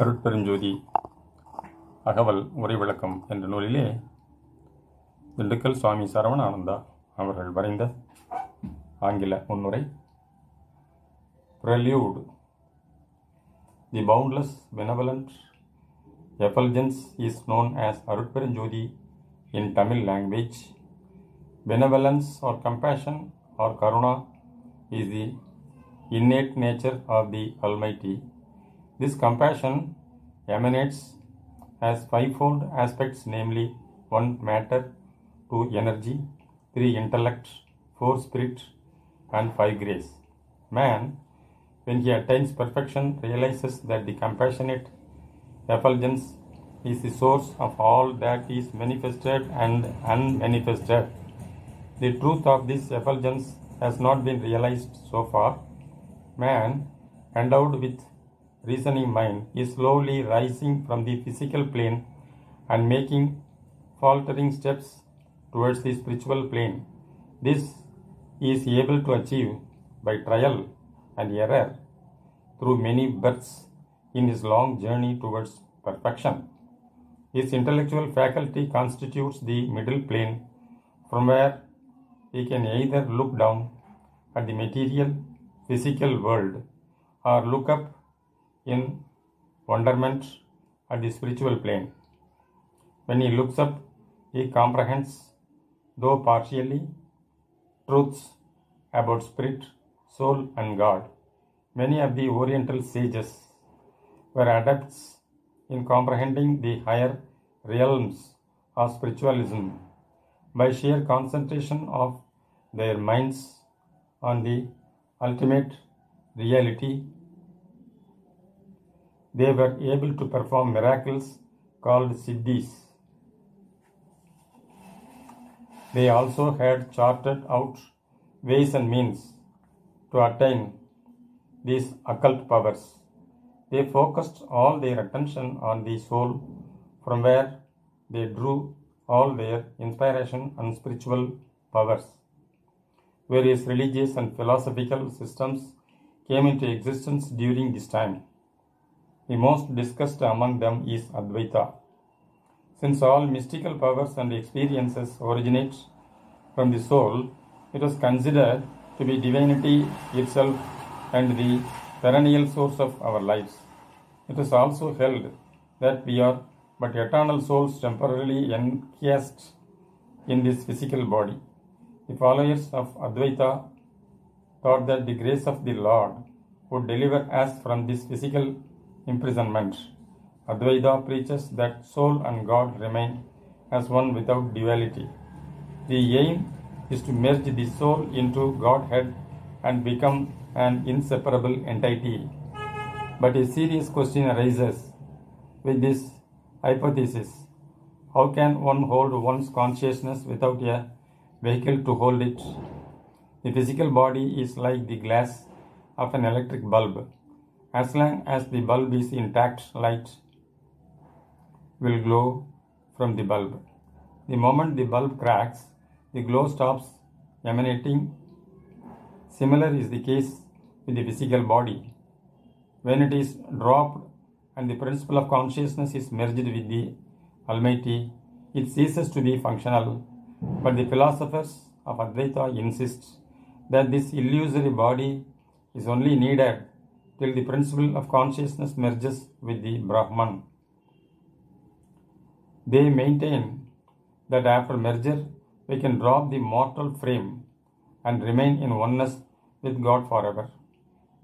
அருட்பெருஞ்சோதி அகவல் உரை விளக்கம் என்ற நூலிலே திண்டுக்கல் சுவாமி சரவணானந்தா அவர்கள் வரைந்த ஆங்கில முன்னுரை. Prelude. The boundless, benevolent effulgence is known as Arutperenjodi in Tamil language. Benevolence or compassion or karuna is the innate nature of the Almighty. This compassion emanates as fivefold aspects, namely 1 matter, 2 energy, 3 intellect, 4 spirit, and 5 grace. Man, when he attains perfection, realizes that the compassionate effulgence is the source of all that is manifested and unmanifested. The truth of this effulgence has not been realized so far. Man, endowed with reasoning mind, is slowly rising from the physical plane and making faltering steps towards the spiritual plane. This he is able to achieve by trial and error through many births in his long journey towards perfection. His intellectual faculty constitutes the middle plane from where he can either look down at the material physical world or look up in wonderment at the spiritual plane. When he looks up, he comprehends, though partially, truths about spirit, soul, and God. Many of the Oriental sages were adepts in comprehending the higher realms of spiritualism by sheer concentration of their minds on the ultimate reality. They were able to perform miracles called siddhis. They also had charted out ways and means to attain these occult powers. They focused all their attention on the soul, from where they drew all their inspiration and spiritual powers. Various religious and philosophical systems came into existence during this time. The most discussed among them is Advaita. Since all mystical powers and experiences originate from the soul, it was considered to be divinity itself and the perennial source of our lives. It was also held that we are but eternal souls temporarily encased in this physical body. The followers of Advaita thought that the grace of the Lord would deliver us from this physical imprisonment. Advaita preaches that soul and God remain as one without duality. The aim is to merge the soul into Godhead and become an inseparable entity. But a serious question arises with this hypothesis. How can one hold one's consciousness without a vehicle to hold it? The physical body is like the glass of an electric bulb. As long as the bulb is intact, light will glow from the bulb. The moment the bulb cracks, the glow stops emanating. Similar is the case with the physical body. When it is dropped and the principle of consciousness is merged with the Almighty, it ceases to be functional. But the philosophers of Advaita insist that this illusory body is only needed till the principle of consciousness merges with the Brahman. They maintain that after merger, we can drop the mortal frame and remain in oneness with God forever.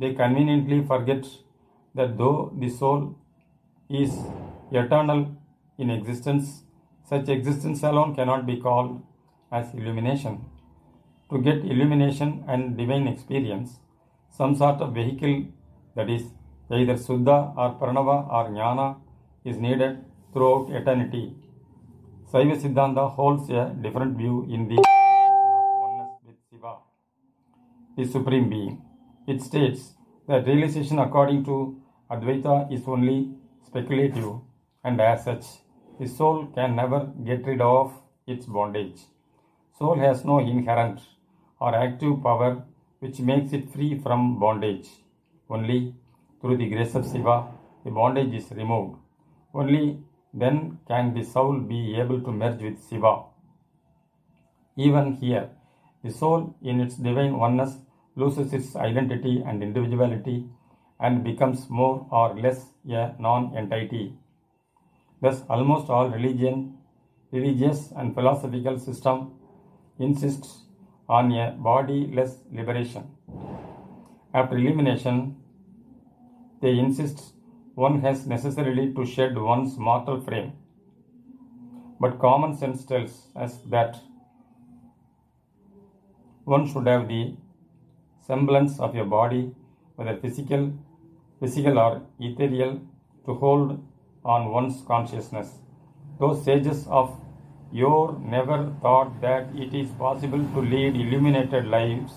They conveniently forget that though the soul is eternal in existence, such existence alone cannot be called as illumination. To get illumination and divine experience, some sort of vehicle, that is, either Suddha or Pranava or Jnana, is needed throughout eternity. Saiva Siddhanta holds a different view in the oneness with Shiva, the Supreme Being. It states that realization according to Advaita is only speculative, and as such, the soul can never get rid of its bondage. Soul has no inherent or active power which makes it free from bondage. Only through the grace of Shiva the bondage is removed. Only then can the soul be able to merge with Shiva. Even here, the soul in its divine oneness loses its identity and individuality and becomes more or less a non-entity. Thus, almost all religious and philosophical system insists on a body-less liberation. After elimination, they insist one has necessarily to shed one's mortal frame. But common sense tells us that one should have the semblance of a body, whether physical or ethereal, to hold on one's consciousness. Those sages of yore never thought that it is possible to lead illuminated lives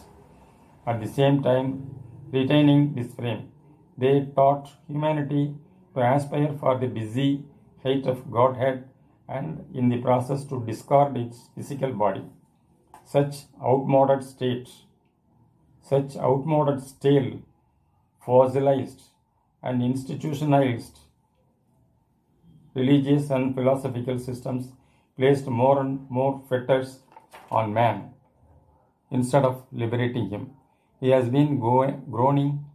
at the same time retaining this frame. They taught humanity to aspire for the busy height of Godhead and in the process to discard its physical body. Such outmoded, stale, fossilized, and institutionalized religious and philosophical systems placed more and more fetters on man instead of liberating him. He has been groaning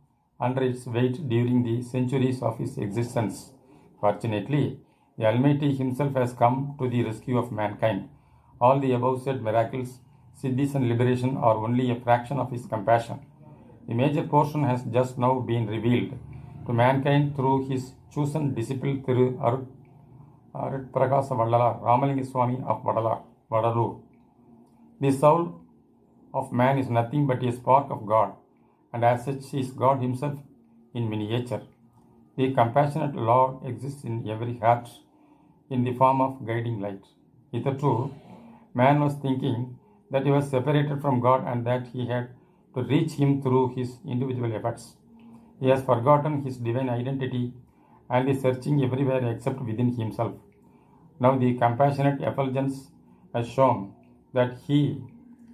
under its weight during the centuries of his existence. Fortunately, the Almighty Himself has come to the rescue of mankind. All the above said miracles, siddhis and liberation are only a fraction of His compassion. The major portion has just now been revealed to mankind through His chosen disciple Thiru Arutpragasa Vallalar, Ramalinga Swami of Vadalur. The soul of man is nothing but a spark of God, and as such is God Himself in miniature. The compassionate Lord exists in every heart in the form of guiding light. Hitherto, man was thinking that he was separated from God and that he had to reach Him through his individual efforts. He has forgotten his divine identity and is searching everywhere except within himself. Now the compassionate effulgence has shown that He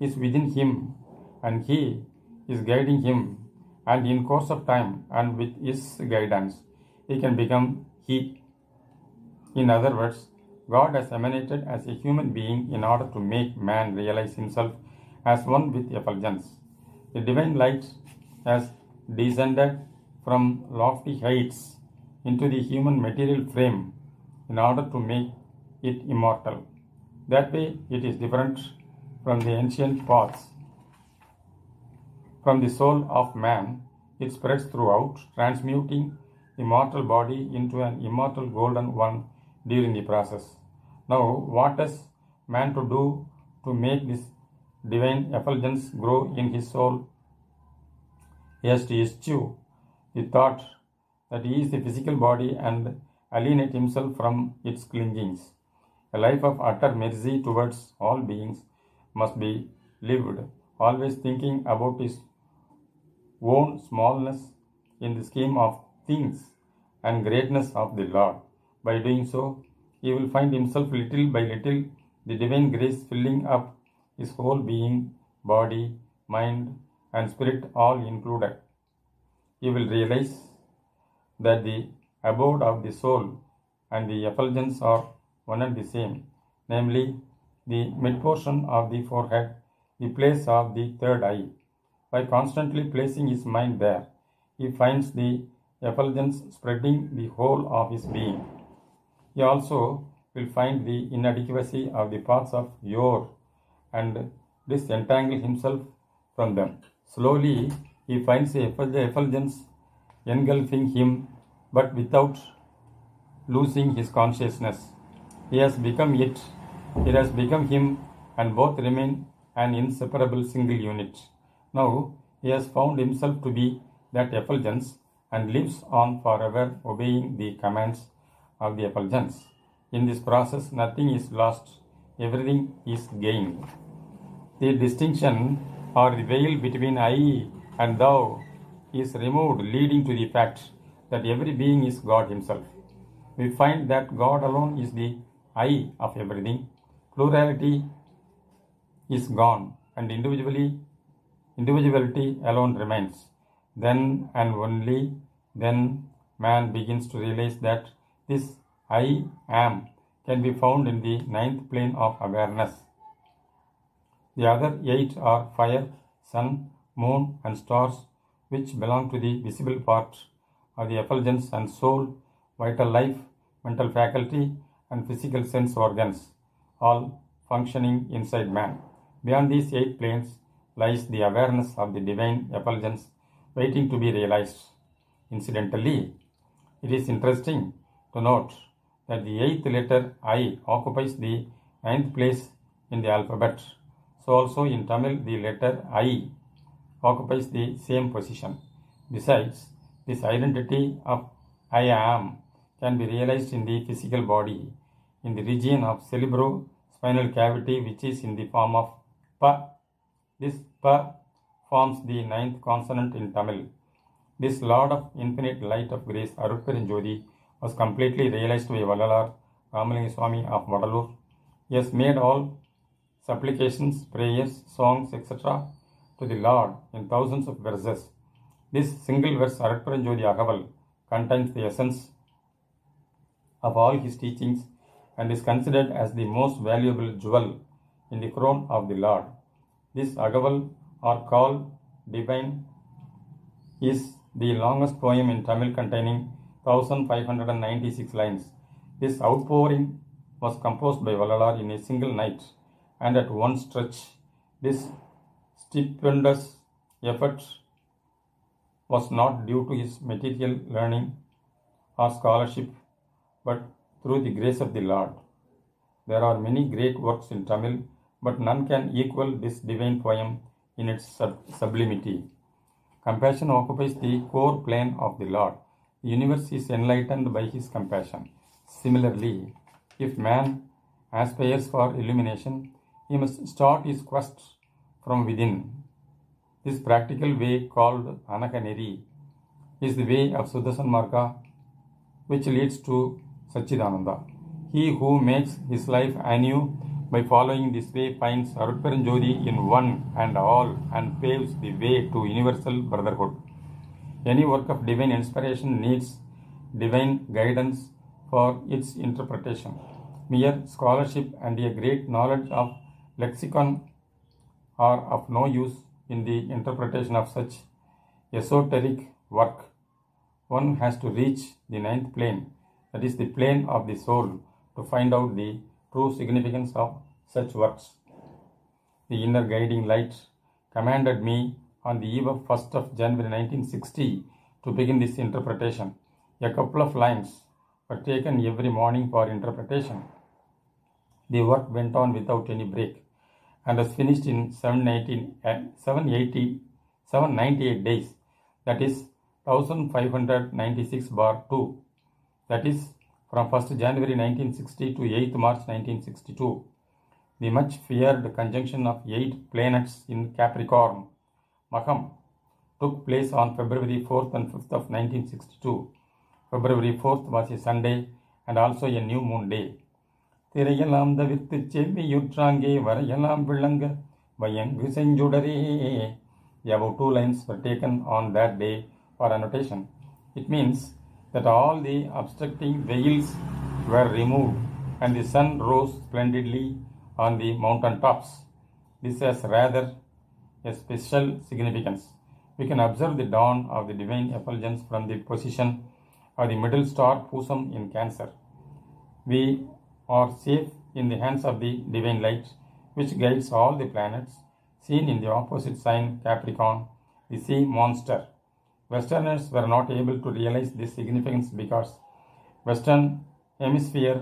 is within him and He is guiding him, and in course of time and with His guidance, he can become He. In other words, God has emanated as a human being in order to make man realize himself as one with effulgence. The divine light has descended from lofty heights into the human material frame in order to make it immortal. That way, it is different from the ancient paths. From the soul of man, it spreads throughout, transmuting the mortal body into an immortal golden one during the process. Now, what has man to do to make this divine effulgence grow in his soul? He has to eschew the thought that he is the physical body and alienate himself from its clingings. A life of utter mercy towards all beings must be lived, always thinking about his own smallness in the scheme of things and greatness of the Lord. By doing so, he will find himself little by little, the divine grace filling up his whole being, body, mind, and spirit all included. He will realize that the abode of the soul and the effulgence are one and the same, namely the mid-portion of the forehead, the place of the third eye. By constantly placing his mind there, he finds the effulgence spreading the whole of his being. He also will find the inadequacy of the paths of yore and disentangle himself from them. Slowly, he finds the effulgence engulfing him, but without losing his consciousness. He has become it, it has become him, and both remain an inseparable single unit. Now, he has found himself to be that effulgence and lives on forever obeying the commands of the effulgence. In this process, nothing is lost, everything is gained. The distinction or the veil between I and thou is removed, leading to the fact that every being is God Himself. We find that God alone is the I of everything. Plurality is gone, and individuality alone remains. Then and only then man begins to realize that this I am can be found in the ninth plane of awareness. The other 8 are fire, sun, moon, and stars, which belong to the visible part of the effulgence and soul, vital life, mental faculty, and physical sense organs, all functioning inside man. Beyond these 8 planes lies the awareness of the divine effulgence waiting to be realized. Incidentally, it is interesting to note that the 8th letter I occupies the 9th place in the alphabet. So also in Tamil, the letter I occupies the same position. Besides, this identity of I am can be realized in the physical body, in the region of cerebrospinal cavity, which is in the form of Pa. This Pa forms the 9th consonant in Tamil. This Lord of Infinite Light of Grace, Arupperanjodi, was completely realized by Vallalar Ramalinga Swami of Vadalur. He has made all supplications, prayers, songs, etc. to the Lord in thousands of verses. This single verse, Arupperanjodi Agaval, contains the essence of all his teachings and is considered as the most valuable jewel in the crown of the Lord. This Agaval, or called Divine, is the longest poem in Tamil containing 1596 lines. This outpouring was composed by Vallalar in a single night and at one stretch. This stupendous effort was not due to his material learning or scholarship, but through the grace of the Lord. There are many great works in Tamil, but none can equal this divine poem in its sublimity. Compassion occupies the core plane of the Lord. The universe is enlightened by his compassion. Similarly, if man aspires for illumination, he must start his quest from within. This practical way, called Anakaneri, is the way of Sudarshan Marga, which leads to Satchidananda. He who makes his life anew by following this way finds Arupperanjodi in one and all and paves the way to universal brotherhood. Any work of divine inspiration needs divine guidance for its interpretation. Mere scholarship and a great knowledge of lexicon are of no use in the interpretation of such esoteric work. One has to reach the 9th plane, that is the plane of the soul, to find out the true significance of such works. The inner guiding light commanded me on the eve of 1st of January 1960 to begin this interpretation. A couple of lines were taken every morning for interpretation. The work went on without any break and was finished in 798 days, that is 1596/2, that is from 1st January 1960 to 8th March 1962. The much feared conjunction of 8 planets in Capricorn, Maham, took place on February 4th and 5th of 1962. February 4th was a Sunday and also a new moon day. திரையெல்லாம் தவிர்த்து செவ்வியுற்றாங்கே வரையெல்லாம் விளங்க வயங்கு செஞ்சுடரே. The above 2 lines were taken on that day for annotation. It means that all the obstructing veils were removed and the sun rose splendidly on the mountain tops. This has rather a special significance. We can observe the dawn of the divine effulgence from the position of the middle star Pusam in Cancer. We are safe in the hands of the divine light, which guides all the planets, seen in the opposite sign Capricorn, the sea monster. Westerners were not able to realize this significance because Western Hemisphere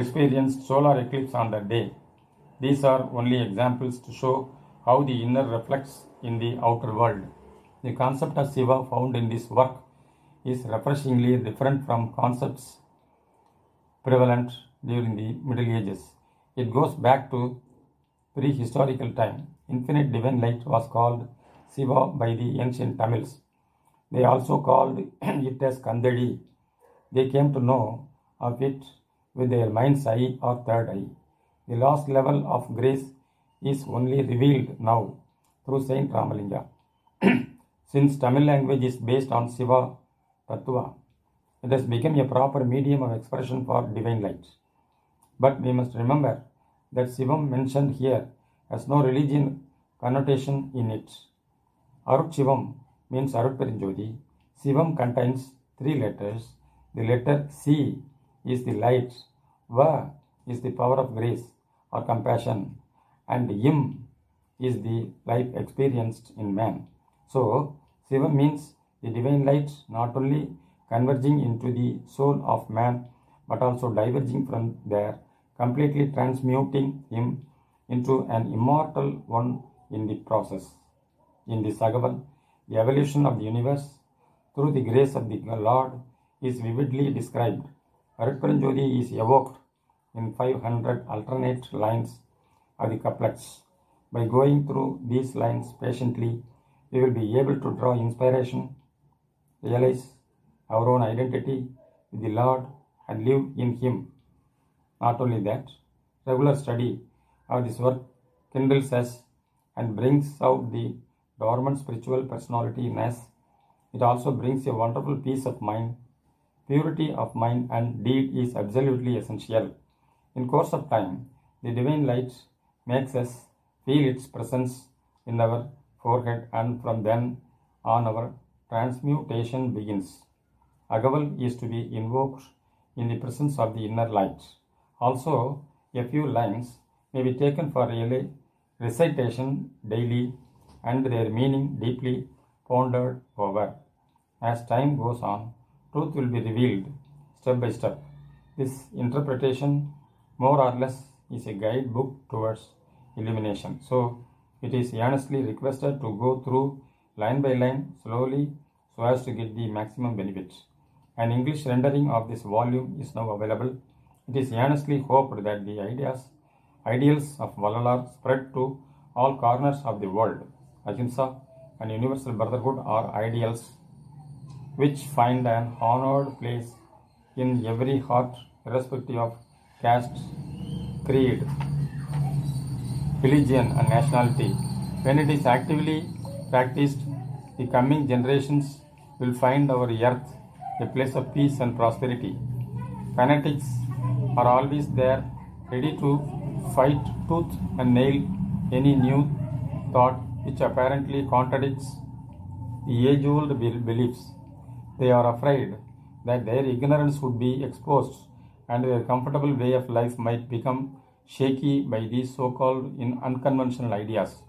experienced solar eclipse on that day. These are only examples to show how the inner reflects in the outer world. The concept of Shiva found in this work is refreshingly different from concepts prevalent during the Middle Ages. It goes back to prehistorical time. Infinite divine light was called Shiva by the ancient Tamils. They also called it as Kandadi. They came to know of it with their mind's eye or third eye. The last level of grace is only revealed now through Saint Ramalinga. Since Tamil language is based on Shiva, Tattva. It has become a proper medium of expression for divine light. But we must remember that Shivam mentioned here has no religion connotation in it. Arut Shivam means Arut Perinjodi. Shivam contains 3 letters. The letter C is the light, Va is the power of grace or compassion, and Im is the life experienced in man. So, Shivam means the divine light not only converging into the soul of man but also diverging from there, completely transmuting him into an immortal one in the process. In the Sagaval, the evolution of the universe through the grace of the Lord is vividly described. Arutparanjodi is evoked in 500 alternate lines of the couplets. By going through these lines patiently, we will be able to draw inspiration, realize our own identity with the Lord, and live in Him. Not only that, regular study of this work kindles us and brings out the dormant spiritual personality in us. It also brings a wonderful peace of mind. Purity of mind and deed is absolutely essential. In course of time, the divine light makes us feel its presence in our forehead, and from then on our transmutation begins. Agaval is to be invoked in the presence of the inner light. Also, a few lines may be taken for a recitation daily and their meaning deeply pondered over. As time goes on, truth will be revealed step by step. This interpretation, more or less, is a guidebook towards illumination. So, it is earnestly requested to go through line by line slowly so as to get the maximum benefit. An English rendering of this volume is now available. It is earnestly hoped that the ideals of Vallalar spread to all corners of the world. Ahimsa and universal brotherhood are ideals which find an honored place in every heart, irrespective of caste, creed, religion, and nationality. When it is actively practiced, the coming generations will find our earth a place of peace and prosperity. Fanatics are always there, ready to fight tooth and nail any new thought which apparently contradicts the age-old beliefs. They are afraid that their ignorance would be exposed and their comfortable way of life might become shaky by these so-called unconventional ideas.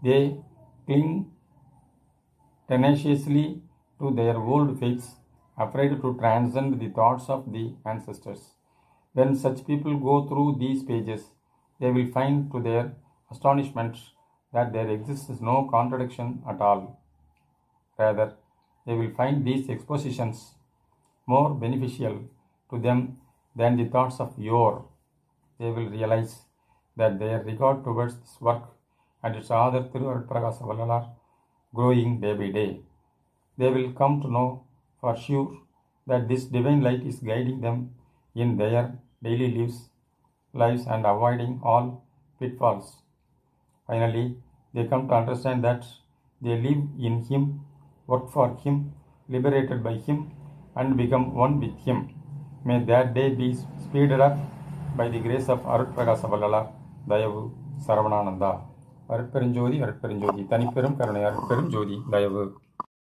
They cling tenaciously to their old faiths, afraid to transcend the thoughts of the ancestors. When such people go through these pages, they will find to their astonishment that there exists no contradiction at all. Rather, they will find these expositions more beneficial to them than the thoughts of yore. They will realize that their regard towards this work and its author Thiru Arutpragasa Vallalar growing day by day. They will come to know for sure that this divine light is guiding them in their daily lives and avoiding all pitfalls. Finally, they come to understand that they live in Him, work for Him, liberated by Him, and become one with Him. May that day be speeded up by the grace of Arutpragasa Vallalar, Dayavu, Saravanananda. Arutperenjodi, Arutperenjodi, Thanipperum Karunai, Arutperum Jodi, Dayavu.